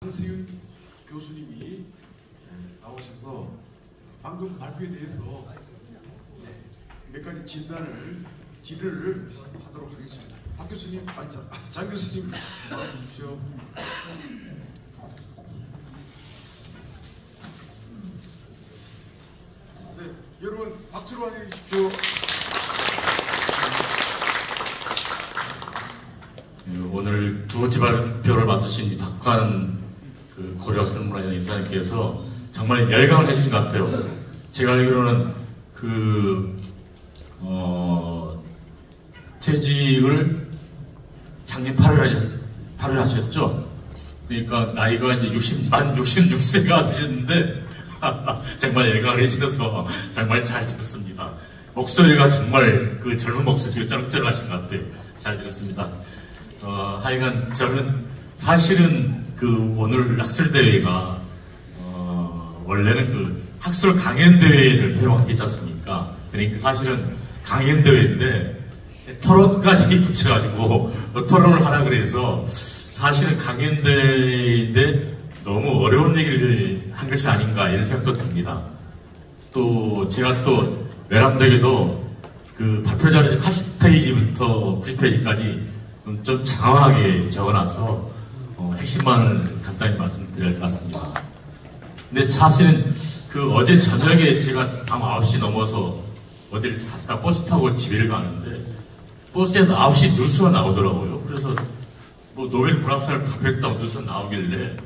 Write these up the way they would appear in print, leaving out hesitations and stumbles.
한세윤 교수님이 나오셔서 방금 발표에 대해서 몇 가지 질의를 하도록 하겠습니다. 박 교수님, 장 교수님 나와주십시오. 네, 여러분 박수로 환영해 주십시오. 오늘 두 번째 발표를 맡으신 박환 고려학생문화연 이사님께서 정말 열광을 해주신 것 같아요. 제가 알기로는 퇴직을 작년 8월 하셨죠? 그러니까 나이가 이제 66세가 되셨는데 정말 열광을 해주셔서 정말 잘 들었습니다. 목소리가 정말 그 젊은 목소리가 쩌렁쩌렁하신 것 같아요. 잘 들었습니다. 하여간 저는 사실은 오늘 학술대회가 원래는 학술 강연대회를 표방했지 않습니까? 그러니까 사실은 강연대회인데 토론까지 붙여가지고 토론을 하라 그래서 사실은 강연대회인데 너무 어려운 얘기를 한 것이 아닌가 이런 생각도 듭니다. 또 제가 또 외람되게도 발표 자료 80페이지부터 90페이지까지 좀 장황하게 적어놔서 핵심만을 간단히 말씀드릴 것 같습니다. 근데 사실은 어제 저녁에 제가 밤 9시 넘어서 어디를 갔다 버스 타고 집에를 가는데 버스에서 9시 뉴스가 나오더라고요. 그래서 노벨 문학상을 발표했다고 뉴스가 나오길래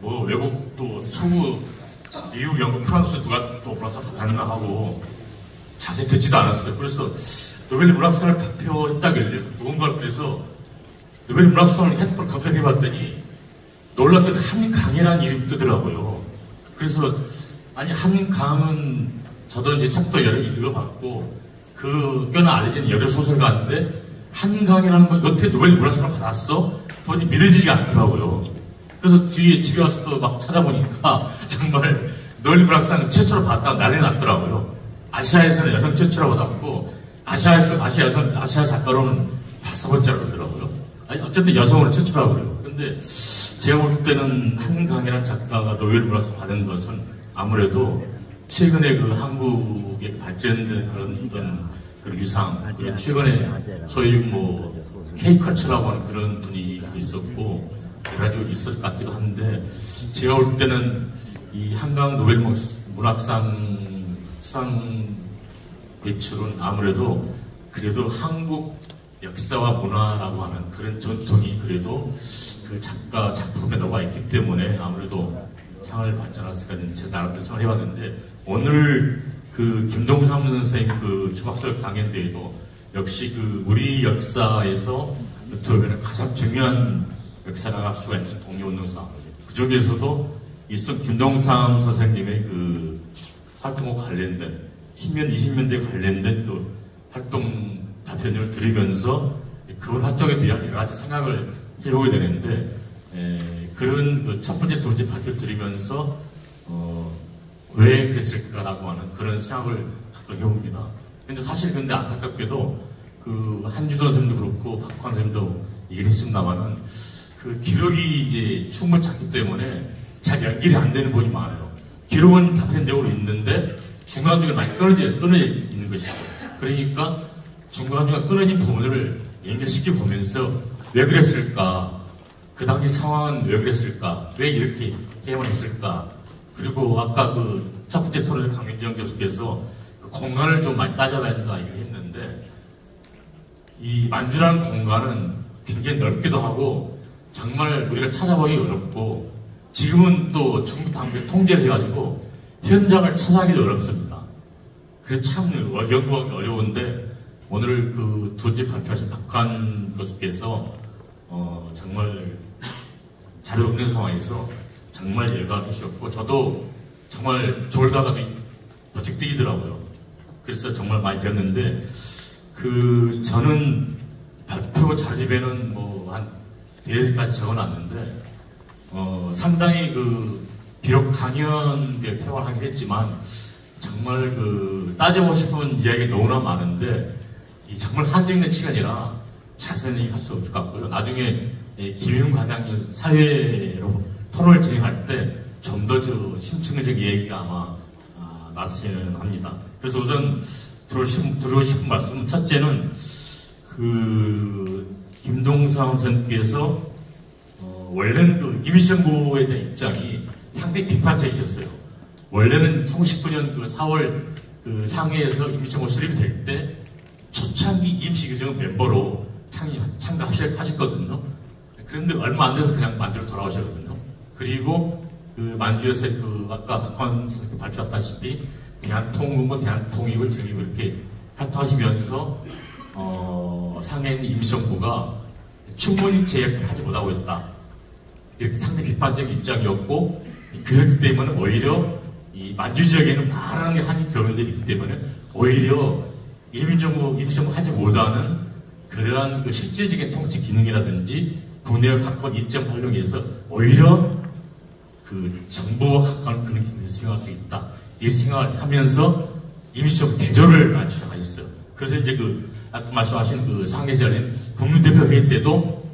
외국도 수구 미국, 영국, 프랑스 누가 또 문학상 받았나 하고 자세히 듣지도 않았어요. 그래서 노벨 문학상을 발표했다길래 누군가 그래서 노벨 문학상을 핸드폰 검색해봤더니 놀랍게도 한강이라는 이름이 뜨더라고요. 그래서 아니 한강은 저도 이제 책도 여러 개 읽어봤고 꽤나 알려진 여러 소설가인데 한강이라는 건 여태 노벨 문학상을 받았어? 도저히 믿어지지 않더라고요. 그래서 뒤에 집에 와서 또 막 찾아보니까 정말 노벨 문학상 최초로 받았다고 난리 났더라고요. 아시아에서는 여성 최초로 받았고 아시아 작가로는 5번째로 그러더라고요. 아니, 어쨌든 여성으로 최초라고 그래요. 근데 제가 볼 때는 한강이라는 작가가 노벨 문학상 받은 것은 아무래도 최근에 한국의 발전된 그런 위상, 그리고 최근에 소위 K컬처라고 하는 그런 분위기도 있었고 여러 가지가 있을 것 같기도 한데 제가 볼 때는 이 한강 노벨 문학상 수상 배출은 아무래도 그래도 한국 역사와 문화라고 하는 그런 전통이 그래도 작가 작품에 녹아 있기 때문에 아무래도 상을 받지 않았을까 제 나름대로 생각을 해봤는데 오늘 김동삼 선생님 주박설 강연대회도 역시 우리 역사에서 어떻게 가장 중요한 역사라고 할 수가 있는 독립운동사 그 중에서도 있던 김동삼 선생님의 활동과 관련된 10년, 20년대에 관련된 활동 답변을 들으면서 그 활동에 대한 여러 가지 생각을 해보게 되는데 그런 첫 번째, 두 번째 발표를 들으면서 왜 그랬을까라고 하는 그런 생각을 해봅니다. 근데 사실 안타깝게도 한주도 선생님도 그렇고 박환 선생님도 얘기를 했습니다만은 기록이 이제 충분치 않기 때문에 잘 연결이 안 되는 부분이 많아요. 기록은 단편적으로 있는데 중간중간 많이 끊어져 있는 것이죠. 그러니까 중간중간 끊어진 부분을 연결시켜 보면서 왜 그랬을까? 그 당시 상황은 왜 그랬을까? 왜 이렇게 게임을 했을까? 그리고 아까 첫 번째 토론에서 강민정 교수께서 공간을 좀 많이 따져봐야 된다 얘기했는데 이 만주라는 공간은 굉장히 넓기도 하고 정말 우리가 찾아보기 어렵고 지금은 또 중국 당국이 통제를 해가지고 현장을 찾아가기도 어렵습니다. 그래서 참 연구하기 어려운데 오늘 두 번째 발표하신 박환 교수께서 정말 자료 없는 상황에서 정말 열광해 주셨고 저도 정말 졸다가도 버쩍 뛰더라고요. 그래서 정말 많이 배웠는데 저는 발표 자료집에는 한 4개까지 적어놨는데 상당히 비록 강연에 표현을 하긴 했지만 정말 따져보고 싶은 이야기가 너무나 많은데 정말 한정된 시간이라 자세히 할 수 없을 것 같고요. 나중에 김윤 과장님 사회로 토론을 진행할 때 좀 더 심층적 얘기가 아마 났으면 합니다. 그래서 우선 드리고 싶은 말씀은 첫째는 김동삼 선생께서 원래는 임시정부에 대한 입장이 상당히 비판적이셨어요. 원래는 1919년 4월 상해에서 임시정부 수립이 될 때 초창기 임시규정 멤버로 참가하셨거든요. 그런데 얼마 안 돼서 그냥 만주로 돌아오셨거든요. 그리고 만주에서 아까 박환 선생님 발표했다시피 대한통운고 대한통일을 정립을 이렇게 활동하시면서 상해의 임시정부가 충분히 제약을 하지 못하고 있다. 이렇게 상당히 비판적인 입장이었고, 그렇기 때문에 오히려 이 만주 지역에는 많은 한인 교민들이 있기 때문에 오히려 임시정부 하지 못하는 그러한 실질적인 통치 기능이라든지 국내의 각권 이점 활용해서 오히려 정부와 각권 그런 기능을 수행할 수 있다. 이 생각을 하면서 임시정부 대조를 주장하셨어요. 그래서 이제 아까 말씀하신 상해에서 열린 국민대표회의 때도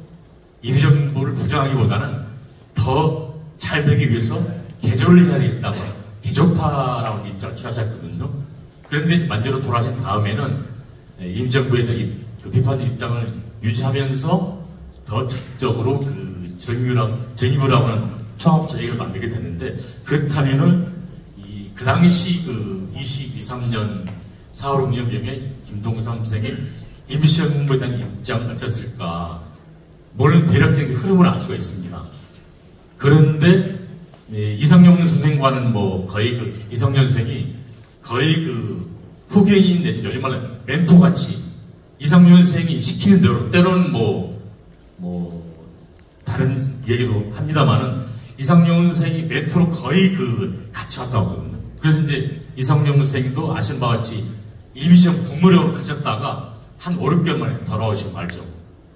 임시정부를 부정하기보다는 더 잘 되기 위해서 개조를 해야 되겠다고 개조파라고 입장을 취하셨거든요. 그런데 만주로 돌아가신 다음에는 임시정부에 대한 비판적 입장을 유지하면서 더 적극적으로 정의부라고 하는 통합 조직을 만들게 됐는데, 그렇다면은 그 당시 23년 4월 5년경에 김동삼 선생이 임시정부에 대한 입장은 어땠을까? 물론 대략적인 흐름을 알 수가 있습니다. 그런데 이상용 선생과는 거의 이상용 선생이 거의 후견인 내지 요즘 말로 멘토같이 이상용 선생이 시키는 대로, 때로는 다른 얘기도 합니다만은 이상용 선생이 멘토로 거의 같이 갔다 오거든요. 그래서 이제 이상용 선생도 아시는 바와 같이 임시정부 국무령으로 가셨다가 한 5, 6개월 만에 돌아오시고 말죠.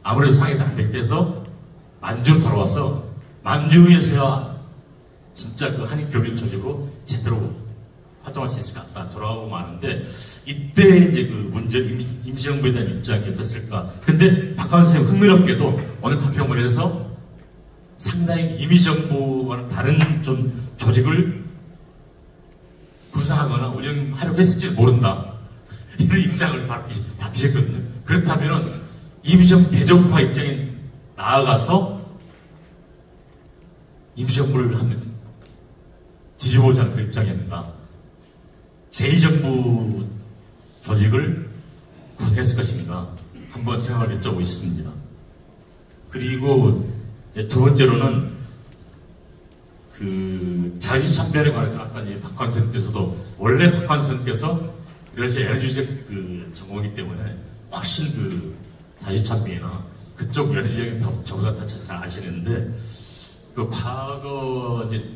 아무래도 상해에서 안 될 때서 만주로 돌아와서 만주에서야 진짜 한인 교민 조직으로 제대로 활동할 수 있을 것 같다. 돌아오고 마는데, 이때 이제 문제, 임시정부에 대한 입장이 어땠을까. 근데 박환 선생님 흥미롭게도 오늘 발표문에서 상당히 임시정부와는 다른 좀 조직을 구성하거나 운영하려고 했을지 모른다. 이런 입장을 밝히셨거든요. 그렇다면 임시정부 대조파 입장에 나아가서 임시정부를 한번 뒤집어보자는 그 입장이었는가. 제2정부 조직을 구성했을 것인가 한번 생각을 여쭤보고 있습니다. 그리고 두 번째로는 자유참변에 관해서 아까 박환 선생님께서도, 원래 박환 선생님께서 러시아 에너지적 전공이기 때문에 훨씬 자유참변이나 그쪽 에너지적인 저보다 더 잘 아시는데, 과거 이제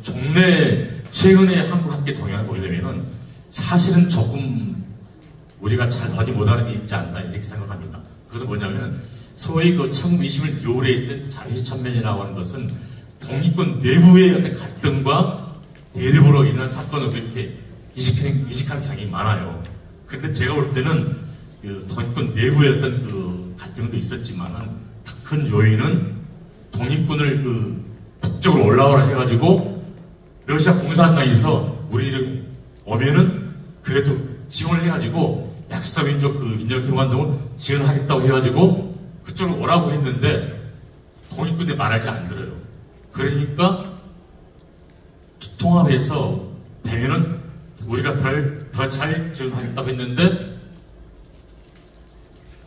최근에 한국 학계 동향을 보려면은 사실은 조금 우리가 잘 보지 못하는 게 있지 않나 이렇게 생각합니다. 그것은 뭐냐면, 소위 1920년 6월에 있던 자유참변이라고 하는 것은 독립군 내부의 어떤 갈등과 대립으로 인한 사건으로 이렇게 이식한 장이 많아요. 그런데 제가 볼 때는 독립군 내부의 어떤 갈등도 있었지만은 큰 요인은 독립군을 북쪽으로 올라오라 해가지고 러시아 공산당에서 우리를 오면은 그래도 지원을 해가지고 약소민족 민족평화운동을 지원하겠다고 해가지고 그쪽으로 오라고 했는데 독립군이 말하지 안 들어요. 그러니까 통합해서 되면은 우리가 더 잘 지원하겠다고 했는데,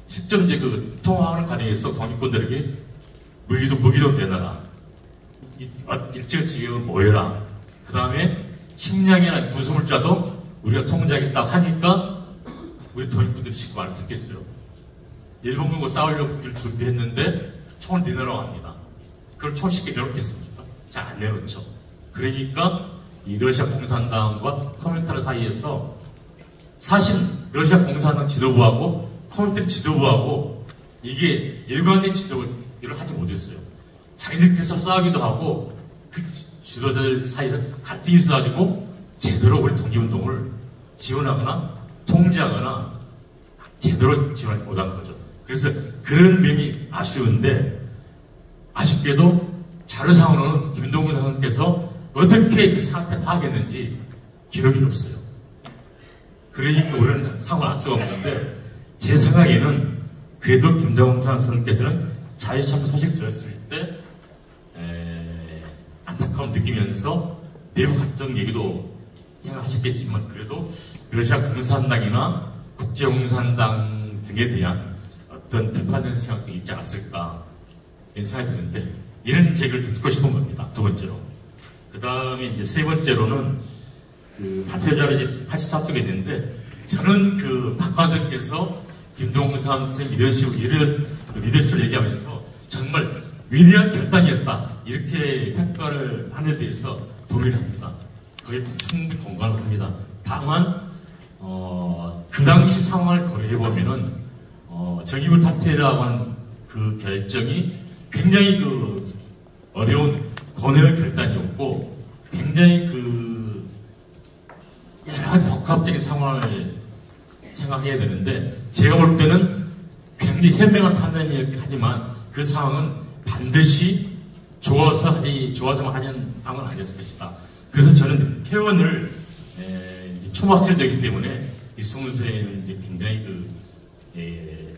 실제로 이제 통합하는 과정에서 독립군들에게 무기도 내놔라, 일찍 지역을 모여라, 그 다음에 식량이나 구수물자도 우리가 통제하겠다고 하니까 우리 독립군들이 쉽게 말을 듣겠어요. 일본군과 싸우려고 준비했는데 총을 내놓으라고 합니다. 그걸 총 쉽게 내놓겠습니까? 잘 안 내놓죠. 그러니까 이 러시아 공산당과 코민테르 사이에서 사실 러시아 공산당 지도부하고 코민테르 지도부하고 이게 일관된 지도를 하지 못했어요. 자기들께서 싸우기도 하고 그 지도자들 사이에서 갈등이 있어가지고 제대로 우리 독립운동을 지원하거나 통제하거나 제대로 지원하지 못한 거죠. 그래서 그런 면이 아쉬운데, 아쉽게도 자료상으로는 김동근 상께서 어떻게 그 상태 파악했는지 기록이 없어요. 그러니까 우리는 상을 알 수가 없는데, 제 생각에는 그래도 김동상 선생님께서는 자유참여 소식 들었을 때 안타까움 느끼면서 내부 갈등 얘기도 생각하셨겠지만, 그래도 러시아 공산당이나 국제공산당 등에 대한 어떤 비판적인 생각도 있지 않았을까 이런 생각이 드는데, 이런 얘기를 좀 듣고 싶은 겁니다. 두 번째로. 그 다음에 이제 세 번째로는 그 파트리어집 84쪽에 있는데, 저는 그 박관석께서 김동산 선생님 리더십을 얘기하면서 정말 위대한 결단이었다, 이렇게 평가를 하는 데 대해서 동의를 합니다. 거기에 충분히 공감을 합니다. 다만 그 당시 상황을 고려해보면은 정의부 탑테라고 하는 그 결정이 굉장히 그 어려운 고뇌의 결단이었고, 굉장히 그 여러 가지 복합적인 상황을 생각해야 되는데, 제가 볼 때는 굉장히 현명한 판단이었긴 하지만 그 상황은 반드시 좋아서만 하는 상황은 아니었을 것이다. 그래서 저는 회원을 초막절되기 때문에 이 승훈수에는 이제 굉장히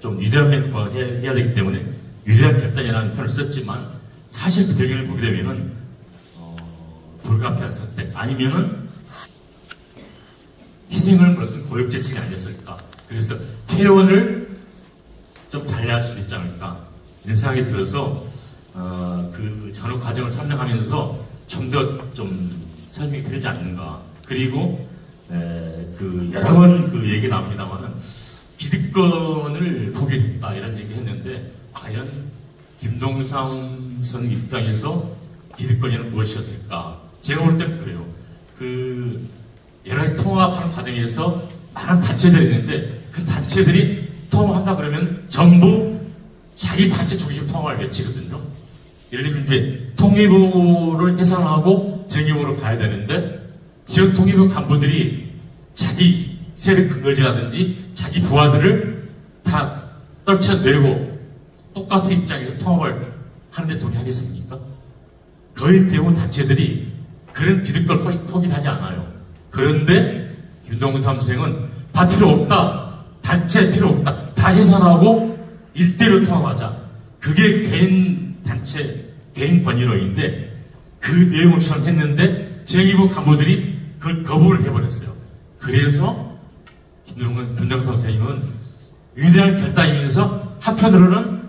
좀 위대한 멘트가 해야 되기 때문에 위대한 결단이라는 표현을 썼지만, 사실 그 배경을 보게 되면은 불가피한 선택 아니면은 희생을 무슨 고육재책이 아니었을까. 그래서 퇴원을 좀 달리할 수 있지 않을까 이런 생각이 들어서 그 전후 과정을 설명하면서 좀 더 좀 설명이 필요하지 않는가. 그리고 그 여러 번 그 얘기 나옵니다만은 기득권을 포기했다 이런 얘기 했는데, 과연 김동상 선 입장에서 기득권이란 무엇이었을까? 제가 볼 때는 그래요. 그 여러 가지 통합하는 과정에서 많은 단체들이 있는데, 그 단체들이 통합한다 그러면 전부 자기 단체 중심 통합을 외치거든요. 예를 들면 이제 통일부를 해산하고 정의부로 가야 되는데, 기존 통일부 간부들이 자기 세력 근거지라든지 자기 부하들을 다 떨쳐내고 똑같은 입장에서 통합을 하는데 동의하겠습니까? 거의 대부분 단체들이 그런 기득권을 포기를 하지 않아요. 그런데 김동산 선생은 다 필요 없다, 단체 필요 없다, 다 해산하고 일대로 통합하자. 그게 개인 단체, 개인 번일로인데 그 내용을 추천했는데 정의부 간부들이 그걸 거부를 해버렸어요. 그래서 김동산 선생님은 위대한 결단이면서 한편으로는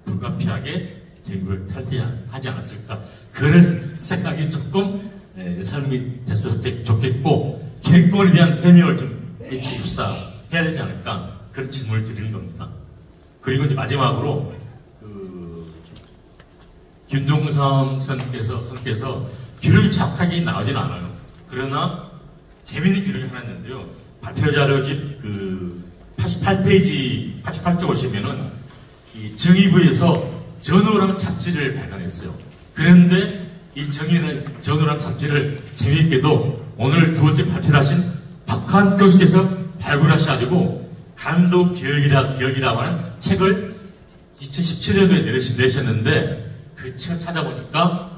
불가피하게 정의부를 탈퇴하지 않았을까, 그런 생각이 조금 삶이 됐으면 좋겠고, 기득권에 대한 해명을 좀 일치입사 해야 되지 않을까, 그런 질문을 드리는 겁니다. 그리고 이제 마지막으로 김동삼 선께서 기록이 정확하게 나오진 않아요. 그러나 재미있는 기록이 하나 있는데요. 발표 자료집 그 88페이지 88쪽 오시면은 이 정의부에서 전후랑 잡지를 발간했어요. 그런데 이 전후랑 잡지를 재미있게도 오늘 두 번째 발표를 하신 박한 교수께서 발굴하셔가지고 감독 기억이라고 하는 책을 2017년도에 내셨는데, 그 책을 찾아보니까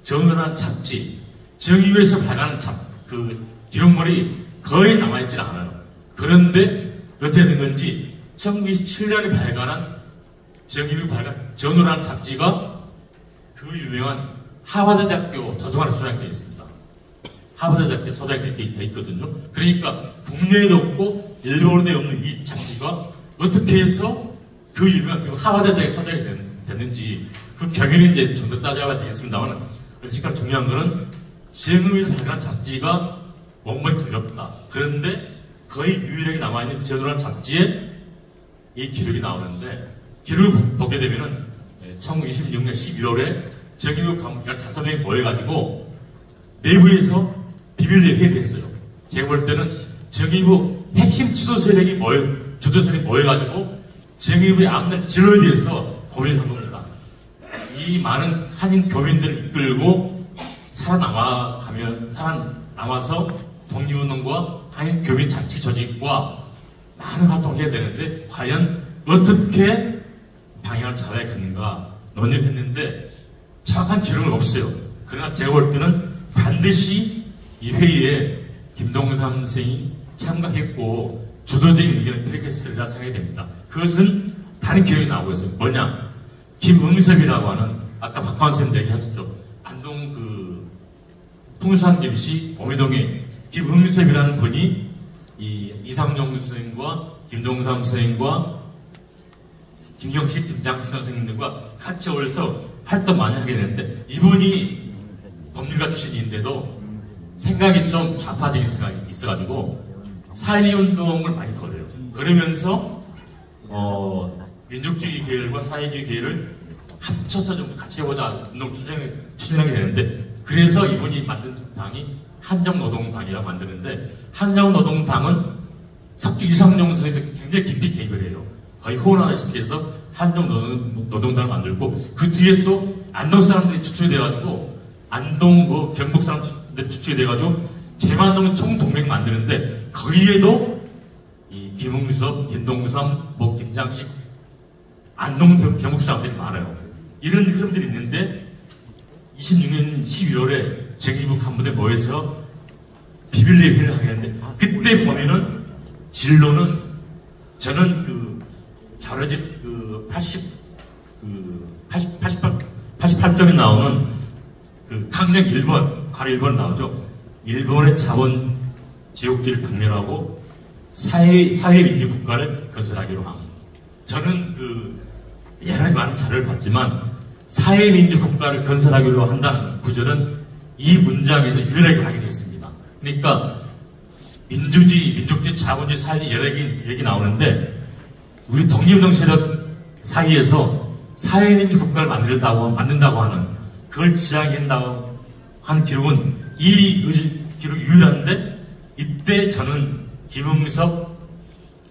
전후랑 잡지, 정의부에서 발간한 그 기록물이 거의 남아있질 않아요. 그런데 어떻게 된 건지 1927년에 발간한 정의부 발간 전후라는 잡지가 그 유명한 하버드대학교 도서관에 소장되어 있습니다. 하버드대학교 소장되어 있거든요. 그러니까 국내에도 없고 일본에도 없는 이 잡지가 어떻게 해서 그 유명한 하버드대학에 소장이 됐는지 그 경위는 이제 좀 더 따져봐야 되겠습니다만, 그러니까 중요한 거는 정의부에서 발간한 잡지가 원본이 틀렸다. 그런데 거의 유일하게 남아있는 전후라는 잡지에 이 기록이 나오는데, 기록을 보게 되면은 1926년 11월에 정의부 간부 15명이 모여가지고 내부에서 비밀리에 회의를 했어요. 제가 볼 때는 정의부 핵심 주도세력이 모여가지고 정의부의 앞날 진로에 대해서 고민을 한 겁니다. 이 많은 한인 교민들을 이끌고 살아남아서 독립운동과 한인 교민 자치 조직과 많은 활동을 해야 되는데, 과연 어떻게 방향을 잡아야겠는가 논의를 했는데, 정확한 기록은 없어요. 그러나 제가 볼 때는 반드시 이 회의에 김동삼 선생이 참가했고 주도적인 의견을 필요했으리라 생각이 됩니다. 그것은 다른 기록이 나오고 있어요. 뭐냐? 김응섭이라고 하는 아까 박광 선생님 얘기하셨죠. 안동 그 풍산김씨 어미동에 김응섭이라는 분이 이 이상정 선생님과 김동삼 선생님과 김경식, 김장식 선생님들과 같이 어울려서 활동 많이 하게 되는데 이분이 법률가 출신인데도 생각이 좀 좌파적인 생각이 있어가지고 사회운동을 많이 걸어요. 그러면서 민족주의 계열과 사회주의 계열을 합쳐서 좀 같이 해보자 운동 추진하게 되는데 그래서 이분이 만든 당이 한정노동당이라고 만드는데 한정노동당은 석주 이상용 선생님도 굉장히 깊이 개입을 해요. 거의 후원하다시피 해서 한정노동당을 만들고 그 뒤에 또 안동 사람들이 추출이 돼가지고 안동 뭐 경북 사람들이 추출이 돼가지고 재만동 총동맹 만드는데 거기에도 이 김응섭, 김동삼, 뭐 김장식, 안동 경북 사람들이 많아요. 이런 흐름들이 있는데 26년 12월에 정의부 간부대 모여서 비밀리에 회의를 하게 했는데 그때 보면은 진로는 저는 그 자료집 그 88점이 나오는 그 강령 1번, 가로 1번 나오죠. 일본의 자본 제국주의를 박멸하고 사회민주 국가를 건설하기로 함. 저는 그 여러 가지 많은 자료를 봤지만 사회민주 국가를 건설하기로 한다는 구절은 이 문장에서 유일하게 확인했습니다. 그러니까 민주주의, 민족주의, 자본주의, 사회주의 여러 얘기 나오는데 우리 독립운동 세력 사이에서 사회민주 국가를 만든다고 하는 그걸 지향한다고 하는 기록은 이 기록이 유일한데 이때 저는 김응섭,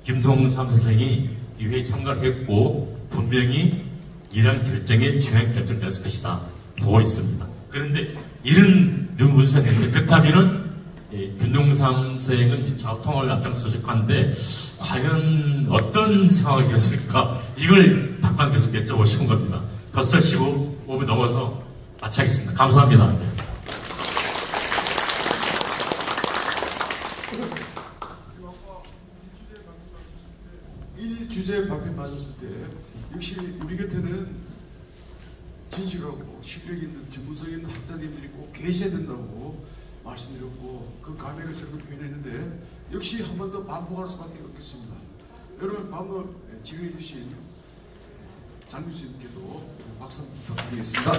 김동삼 선생이 이 회의에 참가를 했고 분명히 이런 결정에 중요한 결정이었을 것이다 보고 있습니다. 그런데 이런 문서가 있는데 그렇다면은 김동삼 선생은 좌우통합을 앞장서셨는데 과연 어떤 상황이었을까 이걸 박관 교수 여쭤보고 싶은 겁니다. 벌써 15분 넘어서 마치겠습니다. 감사합니다. 주제 발표 받았을 때 역시 우리 곁에는 진실하고 실력 있는 전문성 있는 학자님들이 꼭 계셔야 된다고 말씀드렸고 그 감회를 저도 표현했는데 역시 한 번 더 반복할 수밖에 없겠습니다. 여러분 방금 지휘해 주신 장 교수님께도 박수 부탁드리겠습니다.